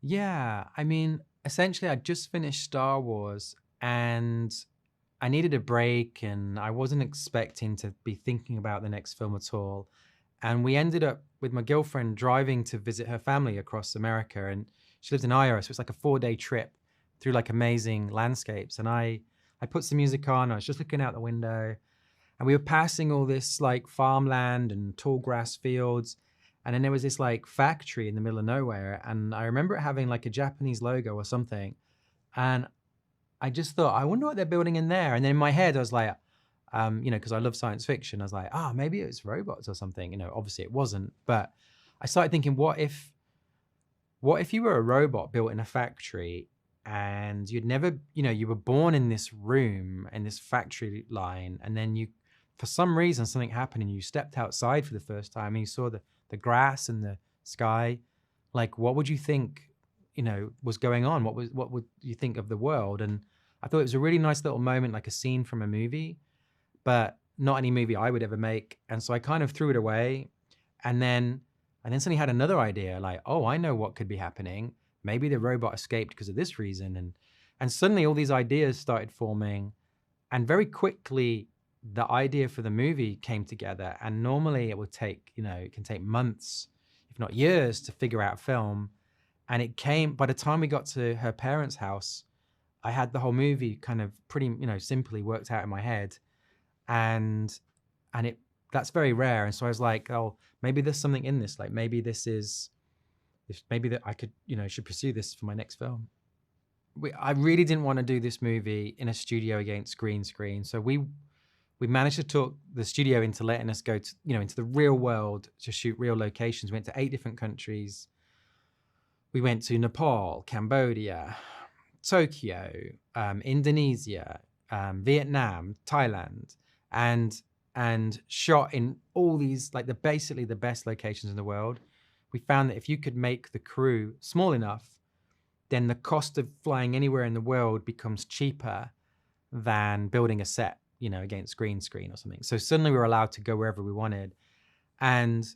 Yeah, I mean, essentially, I just finished Star Wars and I needed a break, and I wasn't expecting to be thinking about the next film at all. And we ended up with my girlfriend driving to visit her family across America, and she lives in Iowa, so it's like a 4-day trip through like amazing landscapes. And I put some music on. I was just looking out the window, and we were passing all this like farmland and tall grass fields, and then there was this like factory in the middle of nowhere, and I remember it having like a Japanese logo or something, and I just thought, I wonder what they're building in there. And then in my head I was like, because I love science fiction, I was like, maybe it's robots or something. Obviously it wasn't, but I started thinking, what if you were a robot built in a factory, and you'd never, you were born in this room in this factory line, and then you, for some reason, something happened and you stepped outside for the first time and you saw the grass and the sky. Like, what would you think, was going on? What would you think of the world? And I thought it was a really nice little moment, like a scene from a movie, but not any movie I would ever make. And so I kind of threw it away. And then suddenly had another idea, like, oh, I know what could be happening. Maybe the robot escaped because of this reason. And suddenly all these ideas started forming. And very quickly, the idea for the movie came together. And normally it would take, it can take months, if not years, to figure out film. And it came, by the time we got to her parents' house, I had the whole movie kind of pretty, simply worked out in my head. And that's very rare. And so I was like, oh, maybe there's something in this. Like maybe maybe that I could, should pursue this for my next film. I really didn't want to do this movie in a studio against green screen. So we managed to talk the studio into letting us go to, into the real world to shoot real locations. We went to 8 different countries. We went to Nepal, Cambodia, Tokyo, Indonesia, Vietnam, Thailand, and shot in all these, like basically the best locations in the world. We found that if you could make the crew small enough, then the cost of flying anywhere in the world becomes cheaper than building a set, against green screen or something. So suddenly we were allowed to go wherever we wanted. And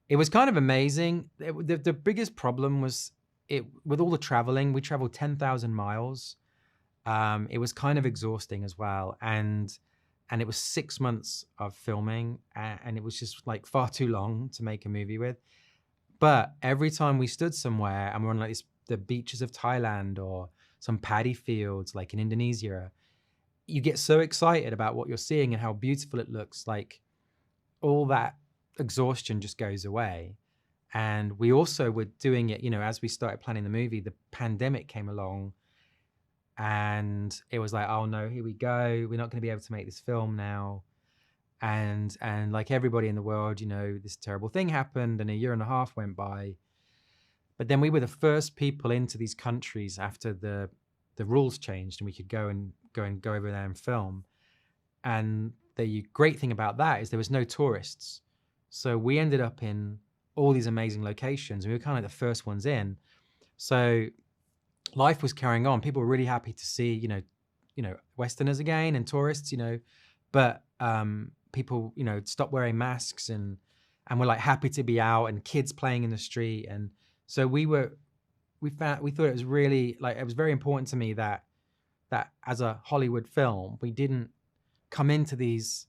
it was kind of amazing. The biggest problem was with all the traveling. We traveled 10,000 miles. It was kind of exhausting as well. And it was 6 months of filming, and it was just like far too long to make a movie with. But every time we stood somewhere and we're on like the beaches of Thailand or some paddy fields like in Indonesia, you get so excited about what you're seeing and how beautiful it looks. Like all that exhaustion just goes away. And we also were doing it, as we started planning the movie, the pandemic came along, and it was like, oh no, here we go. We're not going to be able to make this film now. And like everybody in the world, this terrible thing happened, and a year and a half went by. But then we were the first people into these countries after the rules changed, and we could go over there and film. And the great thing about that is there was no tourists. So we ended up in all these amazing locations. We were kind of the first ones in. So life was carrying on. People were really happy to see, Westerners again and tourists, but people, stopped wearing masks and were like happy to be out, and kids playing in the street. And so we thought it was really, like, it was very important to me that as a Hollywood film, we didn't come into these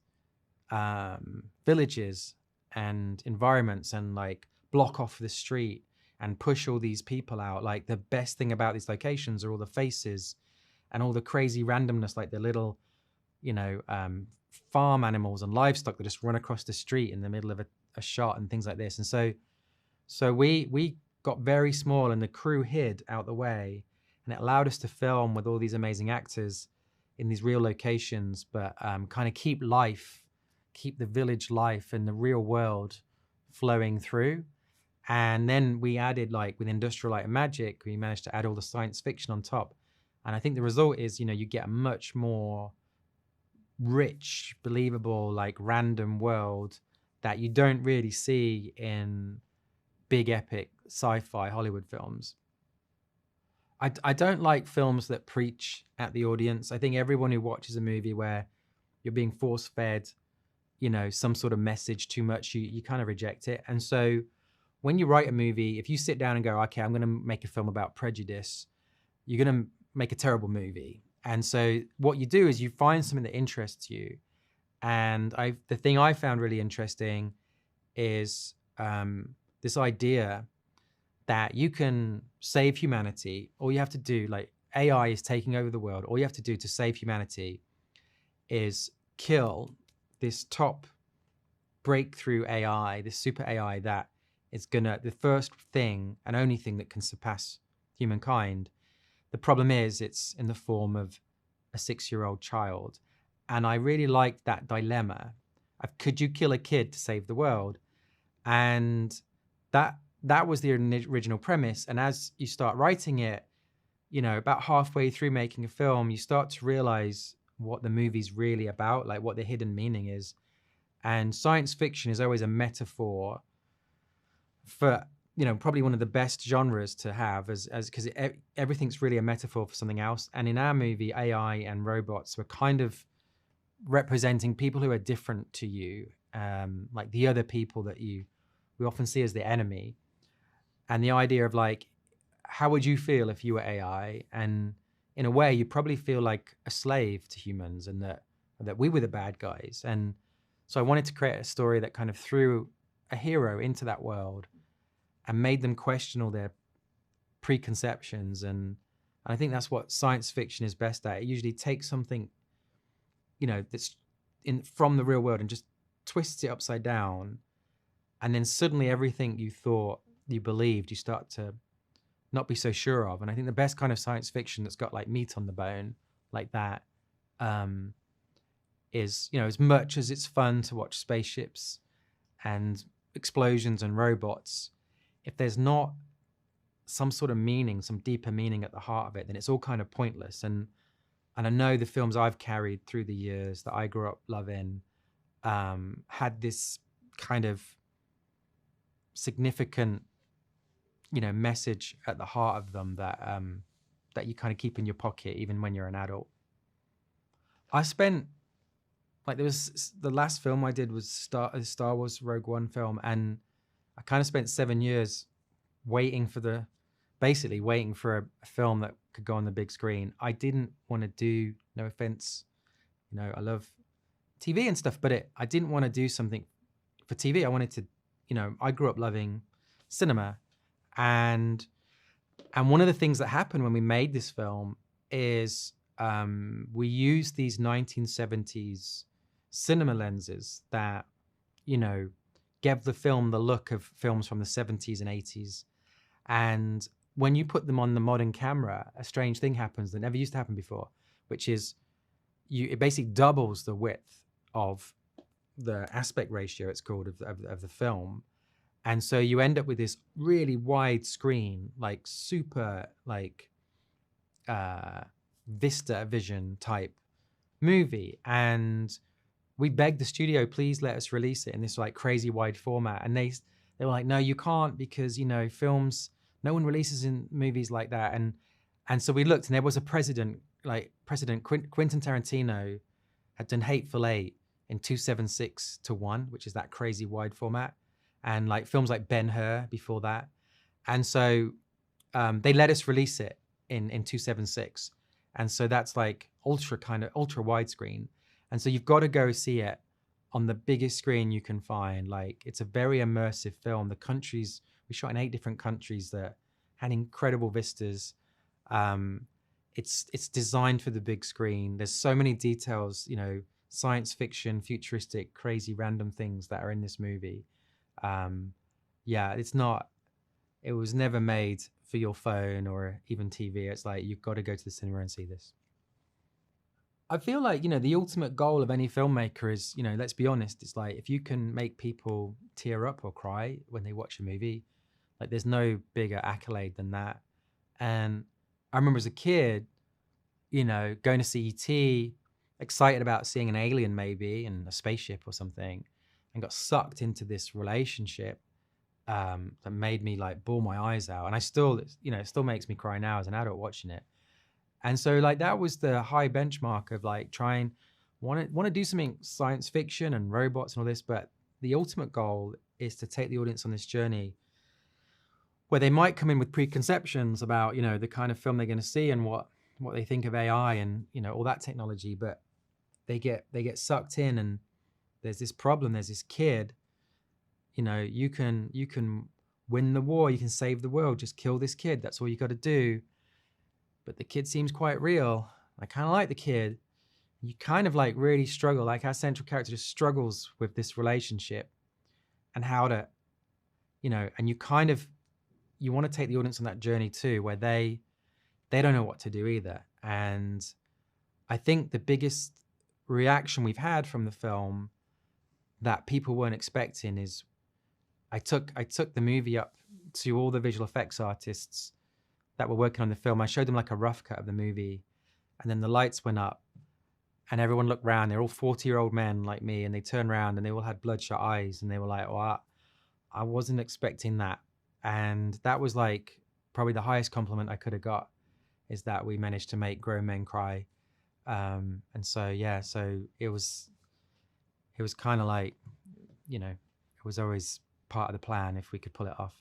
villages and environments and like block off the street and push all these people out. Like the best thing about these locations are all the faces and all the crazy randomness, like the little, farm animals and livestock that just run across the street in the middle of a shot and things like this. And so we got very small, and the crew hid out the way, and it allowed us to film with all these amazing actors in these real locations, but kind of keep the village life and the real world flowing through. And then we added, like with Industrial Light and Magic, we managed to add all the science fiction on top. And I think the result is, you get a much more rich, believable, like random world that you don't really see in big epic sci-fi Hollywood films. I don't like films that preach at the audience. I think everyone who watches a movie where you're being force-fed, some sort of message too much, you kind of reject it. And so when you write a movie, if you sit down and go, okay, I'm going to make a film about prejudice, you're going to make a terrible movie. And so what you do is you find something that interests you. And the thing I found really interesting is this idea that you can save humanity. All you have to do, like AI is taking over the world. All you have to do to save humanity is kill this top breakthrough AI, this super AI that is the first thing and only thing that can surpass humankind. The problem is it's in the form of a 6-year-old child. And I really liked that dilemma of, could you kill a kid to save the world? And that was the original premise. And as you start writing it, about halfway through making a film, you start to realize what the movie's really about, like what the hidden meaning is. And science fiction is always a metaphor for, probably one of the best genres to have, as because everything's really a metaphor for something else. And in our movie, AI and robots were kind of representing people who are different to you, like the other people that we often see as the enemy. And the idea of like, how would you feel if you were AI? And in a way, you probably feel like a slave to humans, and that we were the bad guys. And so I wanted to create a story that kind of threw a hero into that world and made them question all their preconceptions. And I think that's what science fiction is best at. It usually takes something, that's from the real world and just twists it upside down. And then suddenly everything you thought you believed, you start to not be so sure of. And I think the best kind of science fiction that's got like meat on the bone like that is, as much as it's fun to watch spaceships and explosions and robots, if there's not some sort of meaning, some deeper meaning at the heart of it, then it's all kind of pointless. And I know the films I've carried through the years that I grew up loving had this kind of significant, message at the heart of them that you kind of keep in your pocket even when you're an adult. I spent, the last film I did was Star Wars Rogue One film, and I kind of spent 7 years waiting for a film that could go on the big screen. I didn't want to do, no offense, I love TV and stuff, but I didn't want to do something for TV. I wanted to, I grew up loving cinema. And one of the things that happened when we made this film is we used these 1970s cinema lenses that, gave the film the look of films from the 70s and 80s. And when you put them on the modern camera, a strange thing happens that never used to happen before, which is it basically doubles the width of the aspect ratio, it's called, of the film. And so you end up with this really wide screen, like super, like Vista Vision type movie. And we begged the studio, please let us release it in this like crazy wide format. And they were like, no, you can't, because, films, no one releases in movies like that. And so we looked, and there was a President Quentin Tarantino had done Hateful Eight in 276:1, which is that crazy wide format. And like films like Ben-Hur before that. And so they let us release it in 276. And so that's like ultra widescreen. And so you've got to go see it on the biggest screen you can find. Like, it's a very immersive film. We shot in 8 different countries that had incredible vistas. It's designed for the big screen. There's so many details, science fiction, futuristic, crazy, random things that are in this movie. It was never made for your phone or even TV. It's like, you've got to go to the cinema and see this. I feel like, the ultimate goal of any filmmaker is, let's be honest, it's like, if you can make people tear up or cry when they watch a movie, like, there's no bigger accolade than that. And I remember as a kid, going to see E.T., excited about seeing an alien maybe in a spaceship or something, and got sucked into this relationship that made me like bawl my eyes out. And it still makes me cry now as an adult watching it. And so like that was the high benchmark of like want to do something science fiction and robots and all this, but the ultimate goal is to take the audience on this journey where they might come in with preconceptions about, the kind of film they're going to see and what they think of AI and, all that technology, but they get sucked in, and there's this problem. There's this kid, you can win the war, you can save the world, just kill this kid. That's all you got to do. But the kid seems quite real. I kind of like the kid. You kind of like really struggle. Like our central character just struggles with this relationship and how to, and you want to take the audience on that journey too, where they don't know what to do either. And I think the biggest reaction we've had from the film that people weren't expecting is I took the movie up to all the visual effects artists that were working on the film. I showed them like a rough cut of the movie, and then the lights went up and everyone looked around. They're all 40-year-old men like me, and they turned around and they all had bloodshot eyes, and they were like, well, I wasn't expecting that. And that was like probably the highest compliment I could have got, is that we managed to make grown men cry. And so, yeah, so it was kind of like, it was always part of the plan if we could pull it off.